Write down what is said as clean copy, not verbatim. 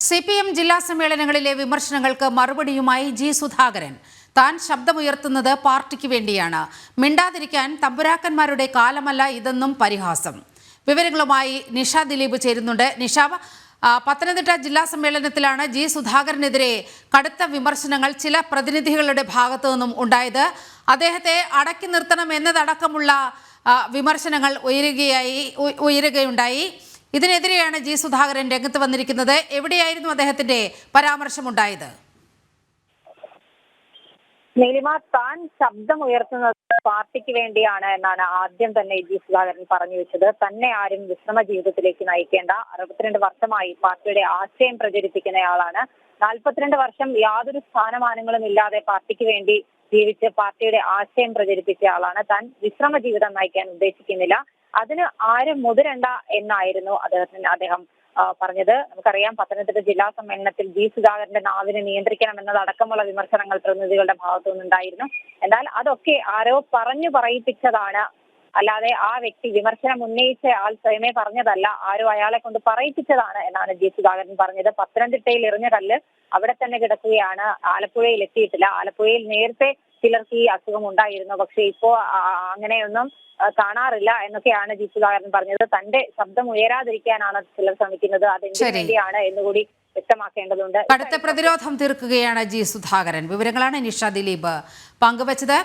CPM ജില്ലാ സമ്മേളനങ്ങളിലെ വിമർശനങ്ങൾക്ക് മറുപടിയുമായി ജി സുധാകരൻ. താൻ ശബ്ദമുയർത്തുന്നത് പാർട്ടിക്ക് വേണ്ടിയാണ്. മിണ്ടാതിരിക്കാൻ തമ്പുരാക്കന്മാരുടെ കാലമല്ല ഇതെന്നും പരിഹാസം. വിവരങ്ങളുമായി നിഷ ദിലീപ് ചേരുന്നുണ്ട്. നിഷ, പത്തനംതിട്ട ജില്ലാ സമ്മേളനത്തിലാണ് ജി സുധാകരനെതിരെ കടുത്ത വിമർശനങ്ങൾ ചില പ്രതിനിധികളുടെ ഭാഗത്തു നിന്നും ഉണ്ടായത്. അദ്ദേഹത്തെ അടക്കി നിർത്തണം എന്നതടക്കമുള്ള വിമർശനങ്ങൾ ഉയരുകയുണ്ടായി. ഇതിനെതിരെയാണ് ജി സുധാകരൻ രംഗത്ത് വന്നിരിക്കുന്നത്. എവിടെയായിരുന്നു അദ്ദേഹത്തിന്റെ പരാമർശമുണ്ടായത്? നീലിമ, താൻ ശബ്ദമുയർത്തുന്നത് പാർട്ടിക്ക് വേണ്ടിയാണ് എന്നാണ് ആദ്യം തന്നെ ജി സുധാകരൻ പറഞ്ഞു വെച്ചത്. തന്നെ ആരും വിശ്രമ ജീവിതത്തിലേക്ക് നയിക്കേണ്ട. 62 വർഷമായി പാർട്ടിയുടെ ആശയം പ്രചരിപ്പിക്കുന്നയാളാണ്. 42 വർഷം യാതൊരു സ്ഥാനമാനങ്ങളും ഇല്ലാതെ പാർട്ടിക്ക് വേണ്ടി ജീവിച്ച് പാർട്ടിയുടെ ആശയം പ്രചരിപ്പിച്ച ആളാണ്. താൻ വിശ്രമ ജീവിതം നയിക്കാൻ ഉദ്ദേശിക്കുന്നില്ല. അതിന് ആരും മുതിരണ്ട എന്നായിരുന്നു അദ്ദേഹം പറഞ്ഞത്. നമുക്കറിയാം, പത്തനംതിട്ട ജില്ലാ സമ്മേളനത്തിൽ ജി സുധാകരന്റെ നാവിനെ നിയന്ത്രിക്കണം എന്നതടക്കമുള്ള വിമർശനങ്ങൾ പ്രതിനിധികളുടെ ഭാഗത്തു നിന്നുണ്ടായിരുന്നു. എന്നാൽ അതൊക്കെ ആരോ പറഞ്ഞു പറയിപ്പിച്ചതാണ്, അല്ലാതെ ആ വ്യക്തി വിമർശനം ഉന്നയിച്ച ആൾ സ്വയമേ പറഞ്ഞതല്ല, ആരോ അയാളെ കൊണ്ട് പറയിപ്പിച്ചതാണ് എന്നാണ് ജി സുധാകരൻ പറഞ്ഞത്. പത്തനംതിട്ടയിൽ എറിഞ്ഞ കല്ല് അവിടെ തന്നെ കിടക്കുകയാണ്. ആലപ്പുഴയിൽ എത്തിയിട്ടില്ല. ആലപ്പുഴയിൽ നേരത്തെ ചിലർക്ക് ഈ അസുഖം ഉണ്ടായിരുന്നു, പക്ഷെ ഇപ്പോ അങ്ങനെയൊന്നും കാണാറില്ല എന്നൊക്കെയാണ് ജി സുധാകരൻ പറഞ്ഞത്. തന്റെ ശബ്ദം ഉയരാതിരിക്കാനാണ് ചിലർ ശ്രമിക്കുന്നത്. അതെന്തിനു വേണ്ടിയാണ് എന്നുകൂടി വ്യക്തമാക്കേണ്ടതുണ്ട്. കടുത്ത പ്രതിരോധം തീർക്കുകയാണ് ജി സുധാകരൻ. വിവരങ്ങളാണ് നിഷ ദിലീപ് പങ്കുവച്ചത്.